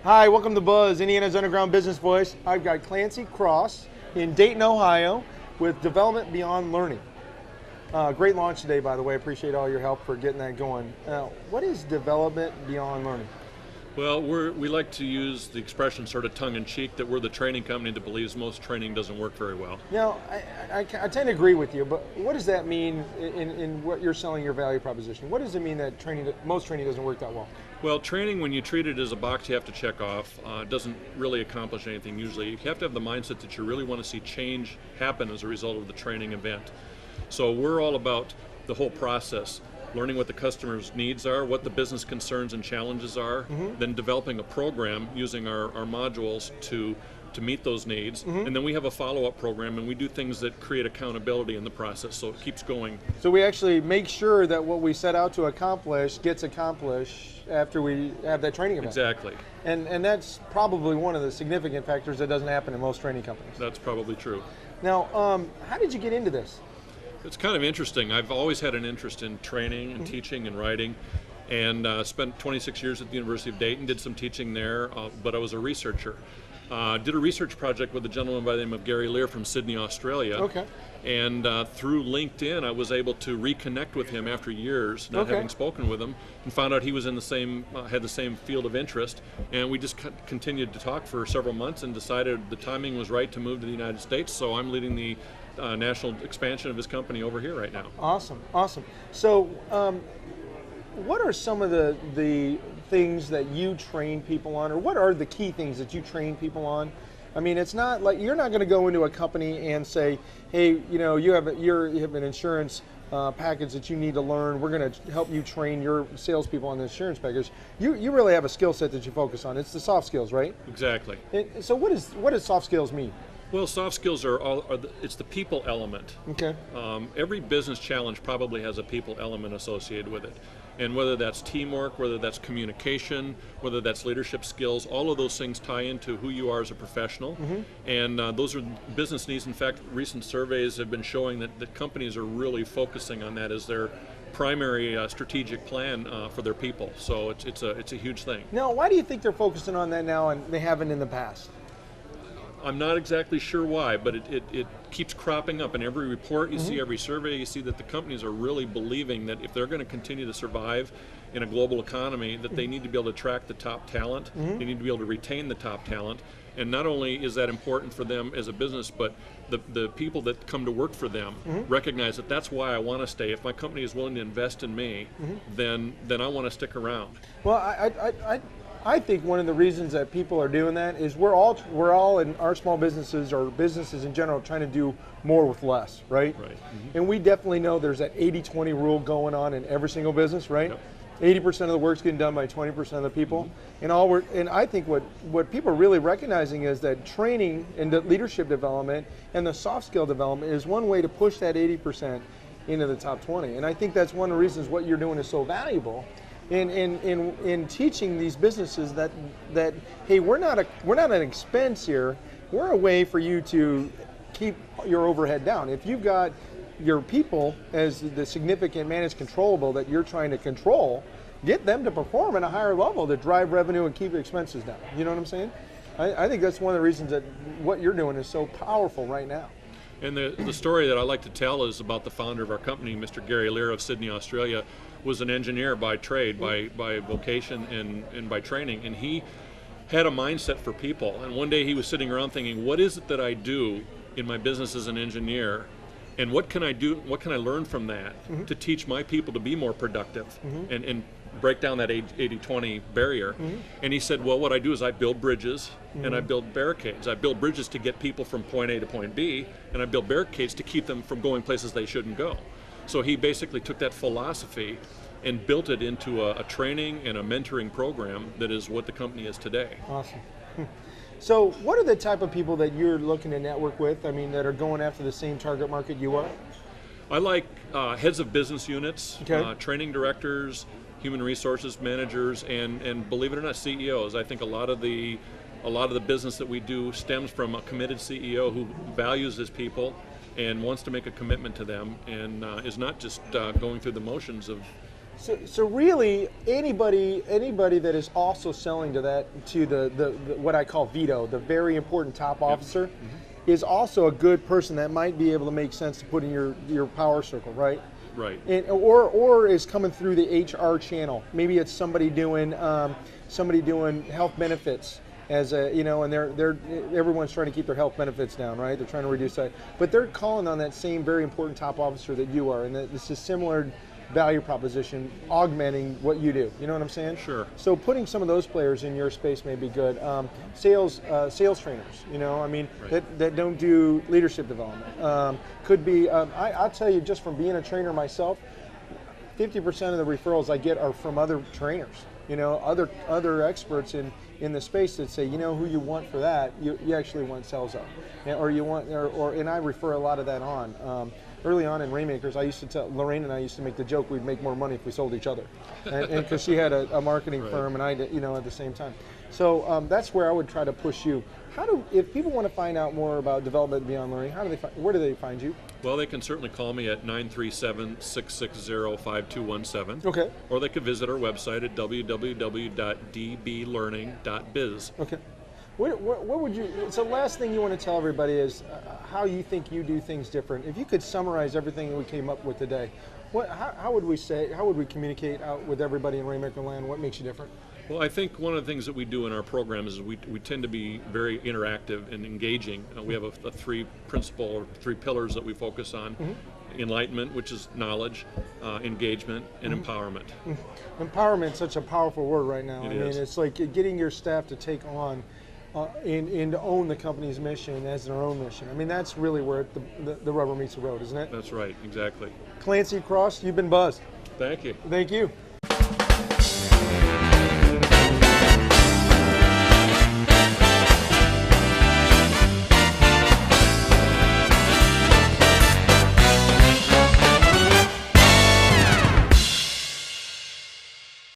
Hi, welcome to Buzz, Indiana's Underground Business Voice. I've got Clancy Cross in Dayton, Ohio with Development Beyond Learning. Great launch today, by the way. Appreciate all your help for getting that going. What is Development Beyond Learning? Well, we like to use the expression sort of tongue-in-cheek that we're the training company that believes most training doesn't work very well. Now, I tend to agree with you, but what does that mean in what you're selling your value proposition? What does it mean that most training doesn't work that well? Well, training, when you treat it as a box you have to check off, doesn't really accomplish anything usually. You have to have the mindset that you really want to see change happen as a result of the training event. So we're all about the whole process. Learning what the customer's needs are, what the business concerns and challenges are, then developing a program using our modules to meet those needs, and then we have a follow-up program, and we do things that create accountability in the process, so it keeps going. So we actually make sure that what we set out to accomplish gets accomplished after we have that training event. Exactly. And that's probably one of the significant factors that doesn't happen in most training companies. That's probably true. Now, how did you get into this? It's kind of interesting. I've always had an interest in training and teaching and writing, and spent 26 years at the University of Dayton, did some teaching there, but I was a researcher. Did a research project with a gentleman by the name of Gary Lear from Sydney, Australia. Okay. And through LinkedIn, I was able to reconnect with him after years, not having spoken with him, and found out he was in the same, had the same field of interest. And we just continued to talk for several months and decided the timing was right to move to the United States. So I'm leading the national expansion of his company over here right now. Awesome, awesome. So what are some of the things that you train people on, or what are the key things that you train people on? I mean, it's not like you're not going to go into a company and say, hey, you know, you have an insurance package that you need to learn. We're going to help you train your salespeople on the insurance package. You really have a skill set that you focus on. It's the soft skills, right? Exactly. So what does soft skills mean? Well, soft skills it's the people element. Okay. Every business challenge probably has a people element associated with it. And whether that's teamwork, whether that's communication, whether that's leadership skills, all of those things tie into who you are as a professional. And those are business needs. In fact, recent surveys have been showing that companies are really focusing on that as their primary strategic plan for their people. So it's a huge thing. Now, why do you think they're focusing on that now and they haven't in the past? I'm not exactly sure why, but it keeps cropping up in every report you see, every survey you see, that the companies are really believing that if they're going to continue to survive in a global economy, that they need to be able to attract the top talent, they need to be able to retain the top talent, and not only is that important for them as a business, but the people that come to work for them recognize that that's why I want to stay. If my company is willing to invest in me, then I want to stick around. Well, I think one of the reasons that people are doing that is we're all in our small businesses or businesses in general trying to do more with less, right? Right. And we definitely know there's that 80-20 rule going on in every single business, right? Yep. 80% of the work's getting done by 20% of the people. And I think what people are really recognizing is that training and the leadership development and the soft skill development is one way to push that 80% into the top 20. And I think that's one of the reasons what you're doing is so valuable. In teaching these businesses that hey, we're not an expense here. We're a way for you to keep your overhead down. If you've got your people as the significant managed controllable that you're trying to control, get them to perform at a higher level to drive revenue and keep expenses down. You know what I'm saying? I think that's one of the reasons that what you're doing is so powerful right now. And the story that I like to tell is about the founder of our company, Mr. Gary Lear of Sydney, Australia, was an engineer by trade, by vocation and by training, and he had a mindset for people. And one day he was sitting around thinking, what is it that I do in my business as an engineer, and what can I do, what can I learn from that to teach my people to be more productive and break down that 80-20 barrier. And he said, well, what I do is I build bridges and I build barricades. I build bridges to get people from point A to point B, and I build barricades to keep them from going places they shouldn't go. So he basically took that philosophy and built it into a training and a mentoring program that is what the company is today. Awesome. So what are the type of people that you're looking to network with, I mean, that are going after the same target market you are? I like heads of business units, training directors, human resources managers, and believe it or not, CEOs. I think a lot of the business that we do stems from a committed CEO who values his people and wants to make a commitment to them, and is not just going through the motions of So really, anybody that is also selling to the what I call veto, the very important top officer, is also a good person that might be able to make sense to put in your power circle, right? Right. And, or is coming through the HR channel. Maybe it's somebody doing health benefits as a, and they're everyone's trying to keep their health benefits down, right? They're trying to reduce that, but they're calling on that same very important top officer that you are, and it's a similar value proposition augmenting what you do. You know what I'm saying? Sure. So putting some of those players in your space may be good. Sales trainers, that don't do leadership development. Could be, I'll tell you, just from being a trainer myself, 50% of the referrals I get are from other trainers, other experts in the space that say, who you want for that, you actually want Celso. Or you want, and I refer a lot of that on. Early on in Rainmakers, I used to tell Lorraine and I used to make the joke we'd make more money if we sold each other, and because she had a marketing firm and I did, at the same time. So that's where I would try to push you. If people want to find out more about development beyond learning, where do they find you? Well, they can certainly call me at 937-660-5217. Okay. Or they could visit our website at www.dblearning.biz. Okay. What would you? So the last thing you want to tell everybody is how you think you do things different. If you could summarize everything that we came up with today, how would we communicate out with everybody in Rainmaker Land? What makes you different? Well, I think one of the things that we do in our program is we tend to be very interactive and engaging. We have a three pillars that we focus on. Enlightenment, which is knowledge, engagement, and empowerment. Empowerment is such a powerful word right now. It's like getting your staff to take on and to own the company's mission as their own mission. That's really where the rubber meets the road, isn't it? That's right, exactly. Clancy Cross, you've been buzzed. Thank you. Thank you.